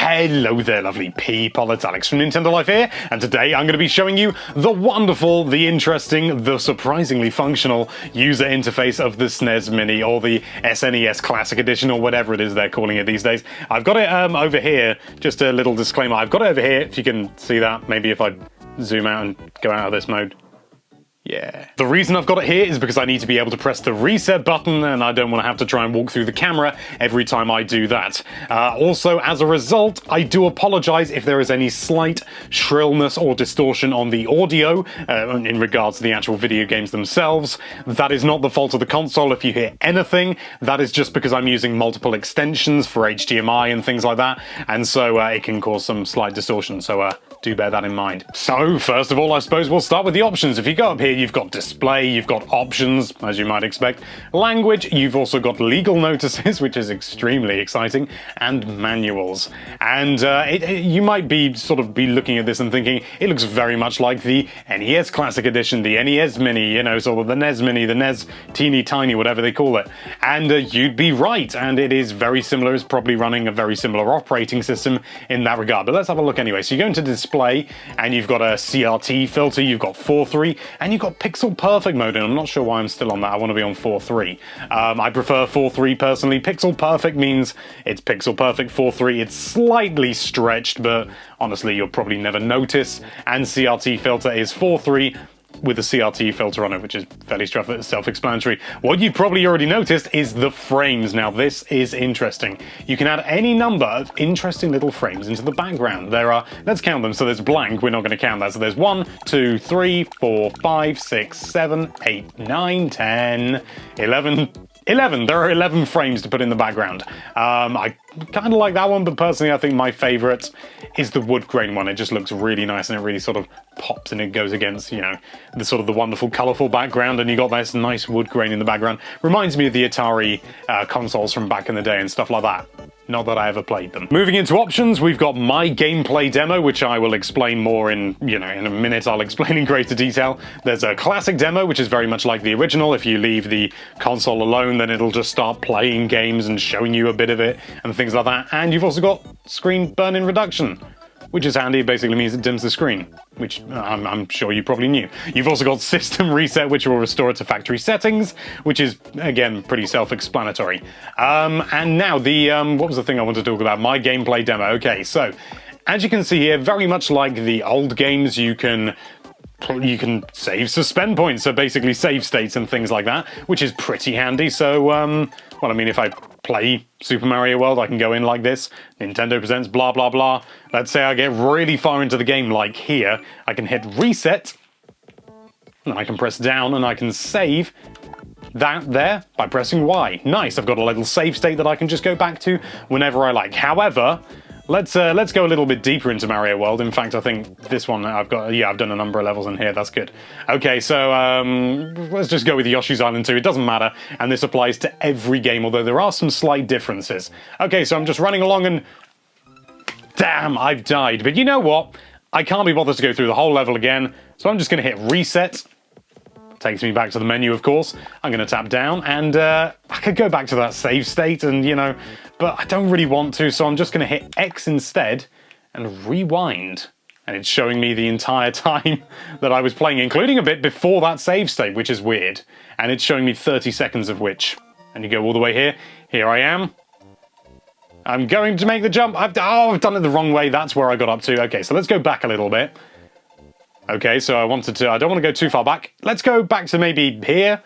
Hello there, lovely people. It's Alex from Nintendo Life here, and today I'm going to be showing you the wonderful, the interesting, the surprisingly functional user interface of the SNES Mini, or the SNES Classic Edition, or whatever it is they're calling it these days. I've got it over here, just a little disclaimer, I've got it over here, if you can see that, maybe if I zoom out and go out of this mode. Yeah. The reason I've got it here is because I need to be able to press the reset button, and I don't want to have to try and walk through the camera every time I do that. Also, as a result, I do apologize if there is any slight shrillness or distortion on the audio in regards to the actual video games themselves. That is not the fault of the console. If you hear anything, that is just because I'm using multiple extensions for HDMI and things like that, and so it can cause some slight distortion, so do bear that in mind. So, first of all, I suppose we'll start with the options. If you go up here, you've got display, you've got options, as you might expect, language, you've also got legal notices, which is extremely exciting, and manuals. And you might be looking at this and thinking, it looks very much like the NES Classic Edition, the NES Mini, you know, sort of the NES Mini, the NES Teeny Tiny, whatever they call it. And you'd be right, and it is very similar, it's probably running a very similar operating system in that regard. But let's have a look anyway. So you go into display, and you've got a CRT filter, you've got 4:3, and you've got pixel perfect mode, and I'm not sure why I'm still on that. I want to be on 4:3. I prefer 4:3 personally. Pixel perfect means it's pixel perfect. 4:3, it's slightly stretched, but honestly, you'll probably never notice. And CRT filter is 4:3 with a CRT filter on it, which is fairly self-explanatory. What you've probably already noticed is the frames. Now, this is interesting. You can add any number of interesting little frames into the background. There are, let's count them. So there's blank, we're not going to count that. So there's 1, 2, 3, 4, 5, 6, 7, 8, 9, 10, 11... 11. There are 11 frames to put in the background. I kind of like that one, but personally I think my favourite is the wood grain one. It just looks really nice, and it really sort of pops and it goes against, you know, the wonderful colourful background, and you got this nice wood grain in the background. Reminds me of the Atari consoles from back in the day and stuff like that. Not that I ever played them. Moving into options, we've got my gameplay demo, which I will explain more in, in a minute. I'll explain in greater detail. There's a classic demo, which is very much like the original. If you leave the console alone, then it'll just start playing games and showing you a bit of it and things like that. And you've also got screen burn-in reduction, which is handy. It basically means it dims the screen, which I'm sure you probably knew. You've also got system reset, which will restore it to factory settings, which is, again, pretty self-explanatory. And now, what was the thing I wanted to talk about? My gameplay demo. Okay, so, as you can see here, very much like the old games, you can save suspend points, so basically save states and things like that, which is pretty handy. So, well, I mean, if I play Super Mario World, I can go in like this, Nintendo presents blah blah blah. Let's say I get really far into the game, like here, I can hit reset, and I can press down, and I can save that there by pressing Y. Nice, I've got a little save state that I can just go back to whenever I like. However, let's go a little bit deeper into Mario World. In fact, I think this one I've done a number of levels in here. That's good. Okay, so let's just go with Yoshi's Island 2. It doesn't matter, and this applies to every game, although there are some slight differences. Okay, so I'm just running along and damn, I've died. But you know what? I can't be bothered to go through the whole level again, so I'm just going to hit reset. Takes me back to the menu, of course. I'm going to tap down, and I could go back to that save state, and but I don't really want to, so I'm just going to hit X instead and rewind. And it's showing me the entire time that I was playing, including a bit before that save state, which is weird. And it's showing me 30 seconds of which. And you go all the way here. Here I am. I'm going to make the jump. I've done it the wrong way. That's where I got up to. Okay, so let's go back a little bit. Okay, so I don't want to go too far back. Let's go back to maybe here.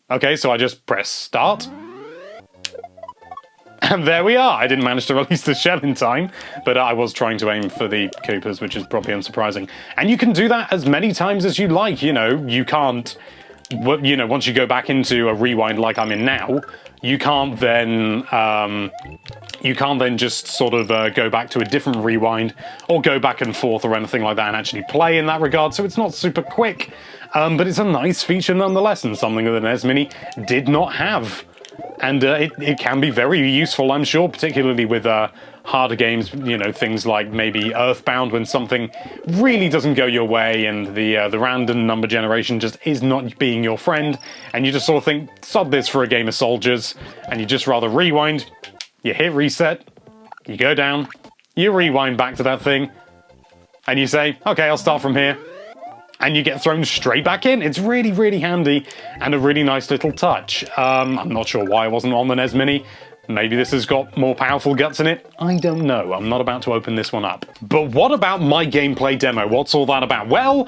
Okay, so I just press start. And there we are. I didn't manage to release the shell in time, but I was trying to aim for the Koopas, which is probably unsurprising. And you can do that as many times as you like, you can't, once you go back into a rewind like I'm in now, you can't then just sort of go back to a different rewind or go back and forth or anything like that and actually play in that regard, so it's not super quick. But it's a nice feature nonetheless, and something that the NES Mini did not have. And it can be very useful, I'm sure, particularly with harder games, things like maybe Earthbound, when something really doesn't go your way and the random number generation just is not being your friend, and you just sort of think, sod this for a game of soldiers, and you just rather rewind, you hit reset, you go down, You rewind back to that thing, and you say, okay, I'll start from here. And you get thrown straight back in. It's really, really handy and a really nice little touch. I'm not sure why it wasn't on the NES Mini. Maybe this has got more powerful guts in it. I don't know. I'm not about to open this one up. But what about my gameplay demo? What's all that about? Well,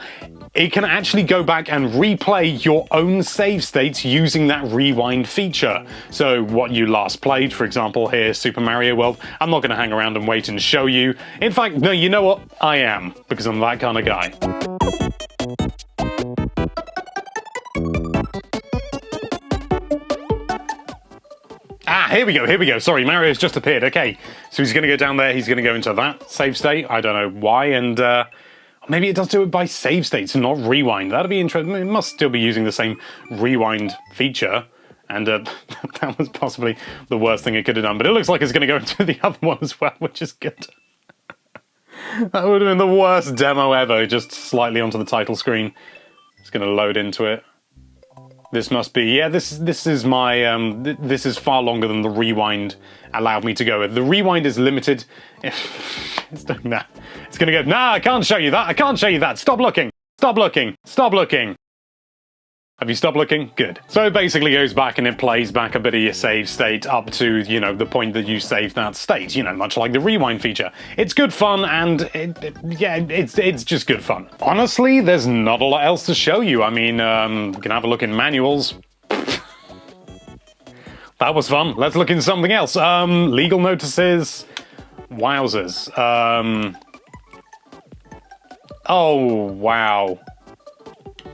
it can actually go back and replay your own save states using that rewind feature. So what you last played, for example, here, Super Mario World, I'm not going to hang around and wait and show you. In fact, no, you know what? I am, because I'm that kind of guy. Ah, here we go. Sorry, Mario's just appeared. Okay, so he's going to go down there. He's going to go into that save state. I don't know why, and maybe it does do it by save states and not rewind. That'd be interesting. It must still be using the same rewind feature, and that was possibly the worst thing it could have done. But it looks like it's going to go into the other one as well, which is good. That would have been the worst demo ever, just slightly onto the title screen. It's going to load into it. This must be, yeah, this is my, this is far longer than the rewind allowed me to go with. The rewind is limited. It's doing that. It's going to go, nah, I can't show you that. I can't show you that. Stop looking. Stop looking. Stop looking. Have you stopped looking? Good. So it basically goes back and it plays back a bit of your save state up to, you know, the point that you saved that state, you know, much like the rewind feature. It's good fun and, it's just good fun. Honestly, there's not a lot else to show you. I mean, you can have a look in manuals. That was fun. Let's look in something else. Legal notices. Wowzers. Oh, wow.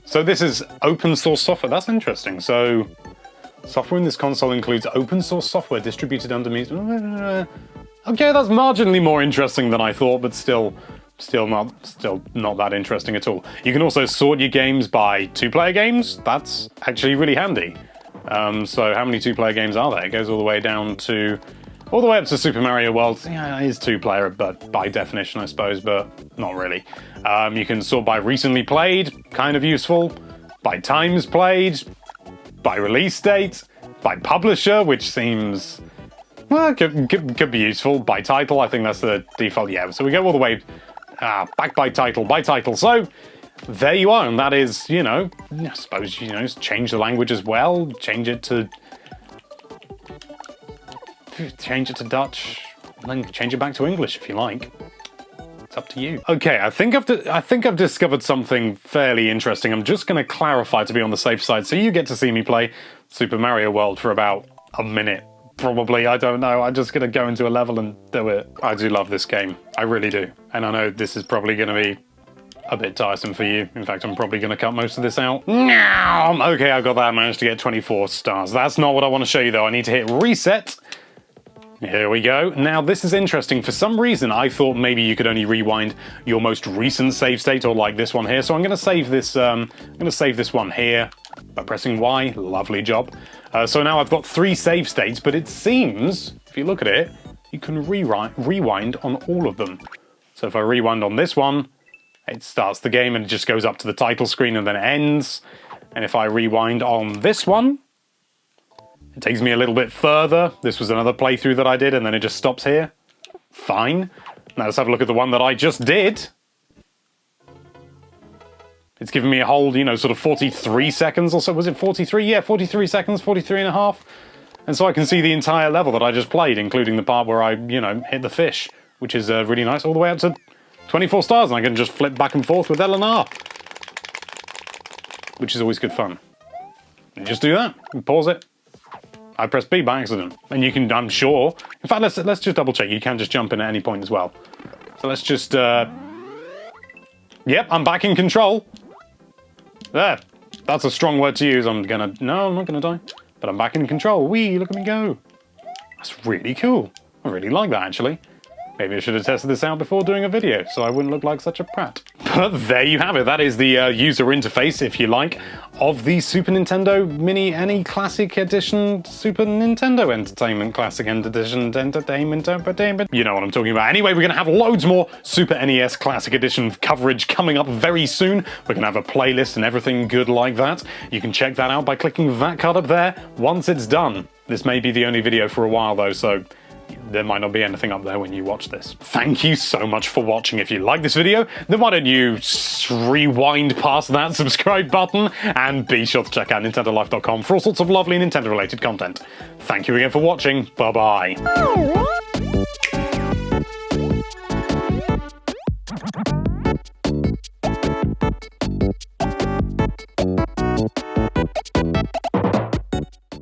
So this is open source software. That's interesting. So software in this console includes open source software distributed under me. Okay, that's marginally more interesting than I thought, but still not that interesting at all. You can also sort your games by two-player games. That's actually really handy. So how many two-player games are there? It goes all the way down to all the way up to Super Mario World. Yeah, it is two-player, but by definition, I suppose, but not really. You can sort by recently played, kind of useful, by times played, by release date, by publisher, which seems, well, could be useful, by title. I think that's the default. Yeah, so we go all the way back by title. So there you are, and that is, you know, I suppose, you know, change the language as well, change it to Dutch, and then change it back to English if you like. It's up to you. Okay, I think I've discovered something fairly interesting. I'm just going to clarify to be on the safe side, so you get to see me play Super Mario World for about a minute. Probably, I don't know. I'm just going to go into a level and do it. I do love this game. I really do. And I know this is probably going to be a bit tiresome for you. In fact, I'm probably going to cut most of this out. Okay, I got that. I managed to get 24 stars. That's not what I want to show you, though. I need to hit reset. Here we go. Now, this is interesting. For some reason, I thought maybe you could only rewind your most recent save state, or like this one here. So I'm going to save this. I'm going to save this one here by pressing Y. Lovely job. So now I've got 3 save states, but it seems, if you look at it, you can rewind on all of them. So if I rewind on this one, it starts the game and it just goes up to the title screen and then ends. And if I rewind on this one, it takes me a little bit further. This was another playthrough that I did, and then it just stops here. Fine. Now let's have a look at the one that I just did. It's given me a whole, you know, sort of 43 seconds or so. Was it 43? Yeah, 43 seconds, 43 and a half. And so I can see the entire level that I just played, including the part where I, you know, hit the fish, which is really nice, all the way up to 24 stars, and I can just flip back and forth with L and R, which is always good fun. And just do that, and pause it. I pressed B by accident, and you can, I'm sure, in fact, let's just double check. You can just jump in at any point as well. So let's just, yep, I'm back in control. There, that's a strong word to use. No, I'm not gonna die, but I'm back in control. Whee, look at me go. That's really cool. I really like that, actually. Maybe I should have tested this out before doing a video, so I wouldn't look like such a prat. But there you have it. That is the user interface, if you like, of the Super Nintendo Mini NE Classic Edition, Super Nintendo Entertainment Classic Edition, Entertainment. You know what I'm talking about. Anyway, we're going to have loads more Super NES Classic Edition coverage coming up very soon. We're going to have a playlist and everything good like that. You can check that out by clicking that card up there once it's done. This may be the only video for a while, though, so there might not be anything up there when you watch this. Thank you so much for watching. If you like this video, then why don't you rewind past that subscribe button, and be sure to check out nintendolife.com for all sorts of lovely Nintendo-related content. Thank you again for watching. Bye-bye.